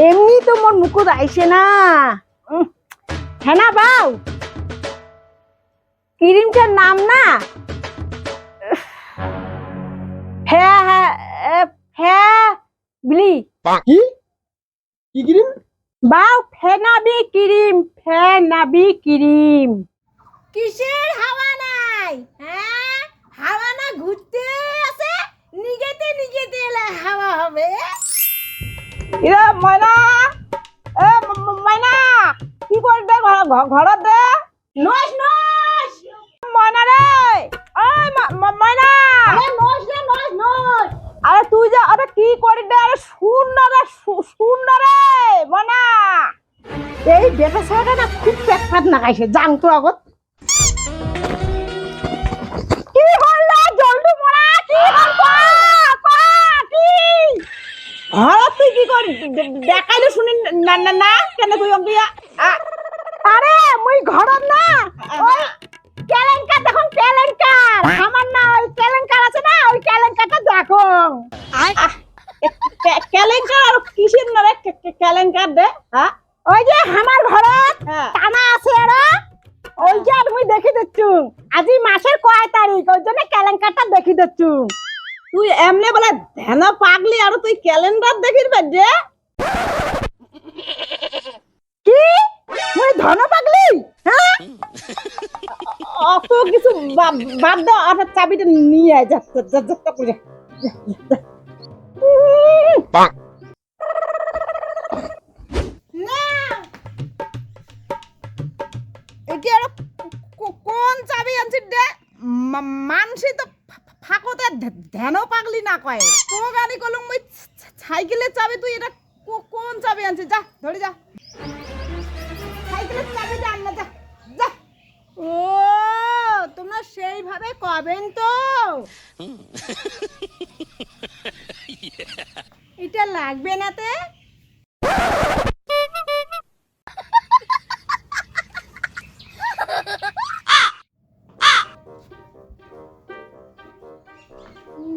এমনি তো মোর মুকুট আইসে না। হ্যাঁ না বাউ, ক্রিমটার নাম না হ্যাঁ হ্যাঁ হ্যাঁ বিলি কি কি ক্রিম? বাউ ফেনাবি ক্রিম, ফেনাবি ক্রিম। কিসের হাওয়া নাই? হ্যাঁ হাওয়া না ঘুরতে আছে, নিগেতে নিগেতে এলে হাওয়া হবে। ইরে ময়না, এ ময়না কি করে দে ঘর দে নস নস ময়না রে, ওই ময়না আরে নস রে নস নস। আরে তুই যা, আরে কি করে দে, আরে শুন না রে শুন না রে ময়না। এই বেটা ছাড়া না খুব পেট ফাট নাগাইছে, জাং তো আগত কি হল জলদি মরা, কি হল কি ঘৰত তুই কি কর দেখাইলে শুনি না না না কেন তুই অম্বিয়া? আরে মুই ঘৰত না ওই কেলেঙ্কার দেখুন, কেলেঙ্কার আমার না ওই কেলেঙ্কার আছে না, ওই কেলেঙ্কারটা দেখো। কেলেঙ্কার আর কিসের না রে কেলেঙ্কার দে? হ্যাঁ ওই যে আমার ঘৰত টানা আছে আর ওই যে মুই দেখি দিচ্ছু আজি মাসের কয় তারিখ, ওই জন্য কেলেঙ্কারটা দেখি দিচ্ছু। তুই এমনি বলে ধ্যান পাগলি আর তুই ক্যালেন্ডার দেখির বাজে কি মুই ধন পাগলি? হ্যাঁ অত কিছু বাদ দাও, আর চাবিটা নিয়ে আয়, যা যা যা করে কোন চাবি আনছিস দে? মানসি তো ফাঁকতে ধ্যান পাগলি না কয়, তো গানি কলম মই সাইকেলের চাবি, তুই এটা কোন চাবি আনছিস? যা ধরে যা, সাইকেলের চাবি আন না, যা যা। ও তোমরা সেইভাবে কবেন তো এটা লাগবে না তে।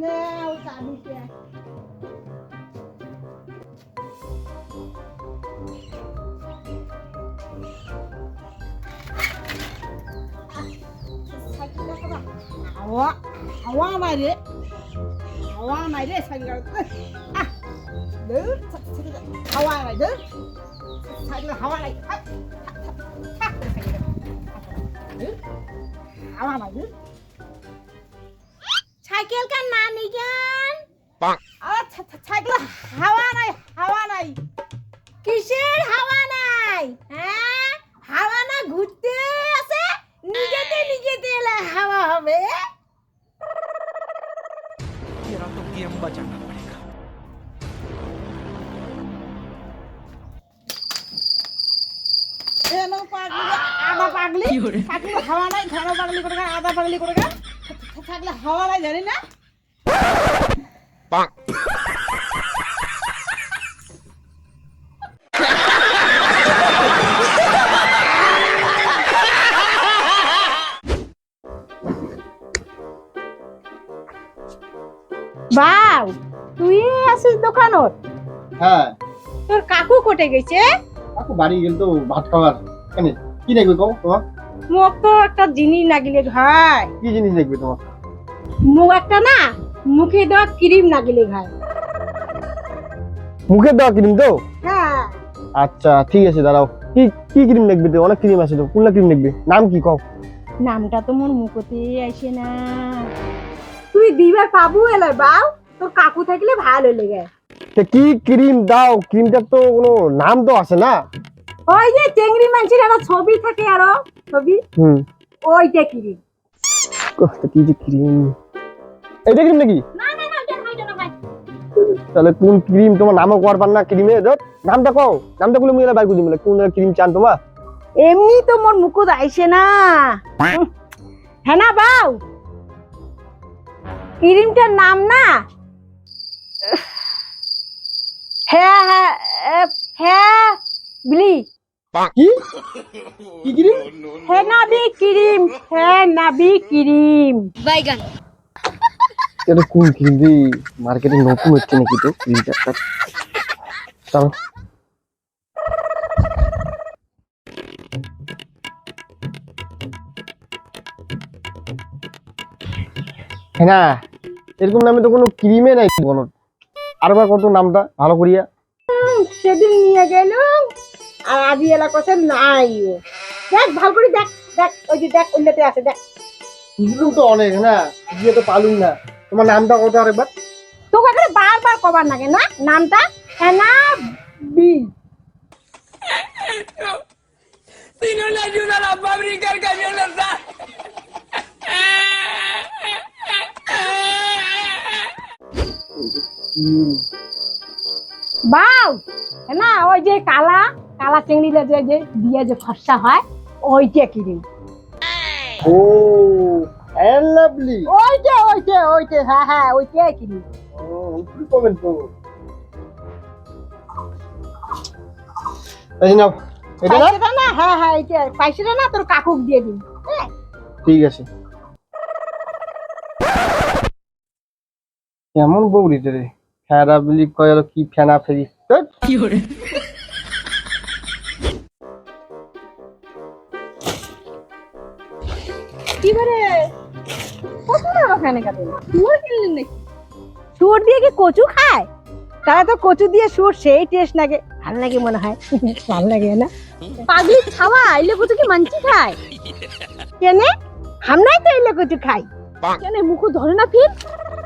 নাও চাবিটা। হাওয়া হাওয়া নাই রে, হাওয়া নাই রে সাইকেল, হাওয়া নাই রে সাইকেল, হাওয়া নাই, হাওয়া নাই রে সাইকেল का ना नहीं जान। সাইকেল হাওয়া নাই, হাওয়া নাই কিসের হাওয়া নাই? হ্যাঁ হাওয়া না ঘুরতে আছে, নিগেতে নিগেতে এলে হাওয়া হবে। तेरा तो गेम बचाना पड़ेगा। এনো পাগলি আধা পাগলি থাকলে হাওয়া নাই, ঘন পাগলি করে আধা পাগলি করে থাকলে হাওয়া নাই, জানি না। বাউ তুই আসিস দোকানত? হ্যাঁ তোর কাকু কোটে গেছে? কাকু বাড়ি গেল তো ভাত খাওয়ার। কেন কি লাগবে কও তোমার? মোক তো একটা জিনিস লাগিলে ভাই। কি জিনিস লাগবে তোমার? মুখ একটা না মুখে দেওয়া ক্রিম লাগিলে ভাই। মুখে দেওয়া ক্রিম তো? হ্যাঁ আচ্ছা ঠিক আছে, দাঁড়াও। কি কি ক্রিম লাগবে? তো অনেক ক্রিম আছে তো, কোনটা ক্রিম লাগবে? নাম কি কও? নামটা তো মোর মুখতে আসে না। তুই দিবার পাবো এলে বাউ, তোর কাকু থাকলে ভালো লেগে। কি ক্রিম দাও? ক্রিমটার তো কোনো নাম তো আছে না? ওই যে চেংড়ি মানছির একটা ছবি থাকে, আরো ছবি, ওইটা ক্রিম। কি যে ক্রিম, এইটা ক্রিম নাকি? না না না ওইটা না ভাই। তাহলে কোন ক্রিম তোমার নামও করবার না ক্রিমে? নামটা কও, নামটা বলে মুই বাইর করে দিমু। কোন ক্রিম চান তোমার? এমনি তো মোর মুকুট আইসে না। হ্যাঁ না বাউ, ক্রিমটার নাম না হ্যাঁ হ্যাঁ হ্যাঁ বিলি কি কি ক্রিম? ফেনাবি ক্রিম, ফেনাবি ক্রিম। বাইগান এটা কোন ক্রিম রে? মার্কেটে নতুন হচ্ছে নাকি তো ক্রিমটা? চলো না এরকম নামে তো কোনো ক্রিমে নাই কোনো। আরেকবার কত নামটা ভালো করিয়া। সেদিন নিয়ে গেলুম আর আজি এলা কথা নাই ও। দেখ ভালো করে দেখ, দেখ ওই যে দেখ ওইটাতে আছে দেখ। বুঝলুম তো অনেক না, গিয়ে তো পালুম না। তোমার নামটা কত আরেকবার? তোকে এখানে বারবার কবার লাগে না নামটা? হেনা বি। বাউ না ওই যে কালা কালা চিংড়িটা যে যে দিয়ে যে ফর্সা হয় ওইটা কিরিম। ও হ্যাঁ লাভলি। ওইটা হ্যাঁ হ্যাঁ ওইটাই কিরিম। কি করবেন তো? এই নাও এটা না? পাইছেটা না? হ্যাঁ হ্যাঁ এইটা পাইছেটা না তোর কাকুক দিয়ে দিন। হ্যাঁ ঠিক আছে। কেমন বৌরি রে, ফেরা বলি কয় আর কি ফেনা ফেরি। ধ্যাৎ। কি করে কত না ওখানে কাটে শুয়োর কিনলেন নাকি? শুয়োর দিয়ে কি কচু খায়? তারা তো কচু দিয়ে শুয়োর সেই টেস্ট লাগে, ভাল লাগে মনে হয়। ভাল লাগে না পাগলি খাওয়া এলে কচু কি মানছি খায় কেনে? হামনাই তো এলে কচু খাই কেনে মুখে ধরে না ফির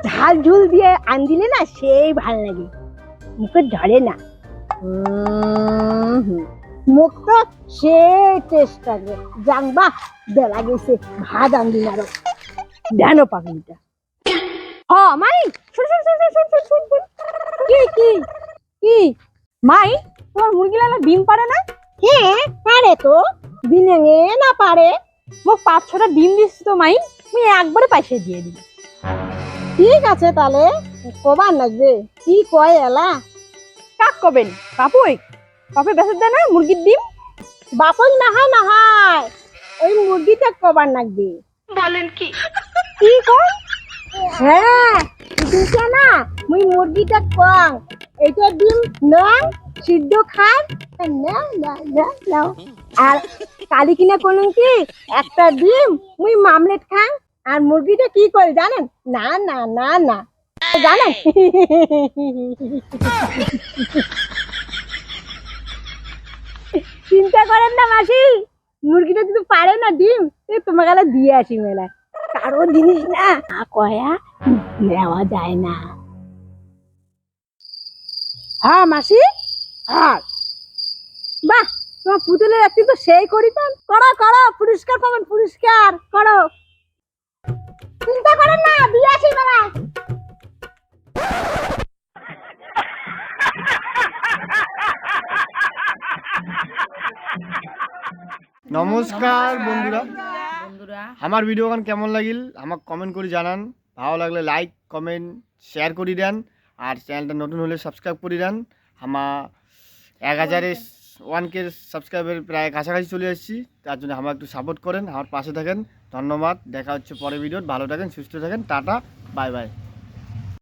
ঝাল ঝুল দিয়ে আন দিলে না সেই ভাল লাগে, মুখে ধরে না। মুখ তো সেই টেস্ট লাগে জানবা। বেলা গেছে ভাত আনদিন আরো দেন পাগলিটা। হ মাই শুন শুন শুন শুন শুন শুন শুন কি কি কি মাই তোমার মুরগি লালা ডিম পারে না? হ্যাঁ পারে তো, দিনে না পারে। মোক 5-6টা ডিম দিস তো মাই, আমি একবারে পয়সা দিয়ে দিই। ঠিক আছে তাহলে কবার লাগবে কি কয় এলা? কাক কবেন বাপুই? বাপে বেসে দেয় না মুরগির ডিম? বাপই না হয় না হয় ওই মুরগিটা কবার লাগবে? বলেন কি কি কয়? হ্যাঁ দিছে না মুই মুরগিটা কং এইটা ডিম নং সিদ্ধ খান না না না না। আর কালি কিনা করলুম কি একটা ডিম মুই মামলেট খান আর মুরগিটা কি করে জানেন? না না না না জানেন? চিন্তা করেন না মাসি, মুরগিটা যদি পারে না ডিম তোমার গালে দিয়ে আসি মেলায়। কারো জিনিস না কয়া নেওয়া যায় না। হ্যাঁ মাসি হ্যাঁ বাহ তোমার পুতুলের একটি তো সেই করি পান। করো করো পুরস্কার পাবেন পুরস্কার করো। চিন্তা করেন না দিয়ে আসি মেলায়। নমস্কার বন্ধুরা, আমার ভিডিও গান কেমন লাগিল আমাকে কমেন্ট করে জানান। ভালো লাগলে লাইক কমেন্ট শেয়ার করে দেন আর চ্যানেলটা নতুন হলে সাবস্ক্রাইব করে দেন। আমার 1001K সাবস্ক্রাইবের প্রায় কাছাকাছি চলে এসেছি, তার জন্য আমার একটু সাপোর্ট করেন, আমার পাশে থাকেন। ধন্যবাদ, দেখা হচ্ছে পরের ভিডিও। ভালো থাকেন সুস্থ থাকেন, টাটা বাই বাই।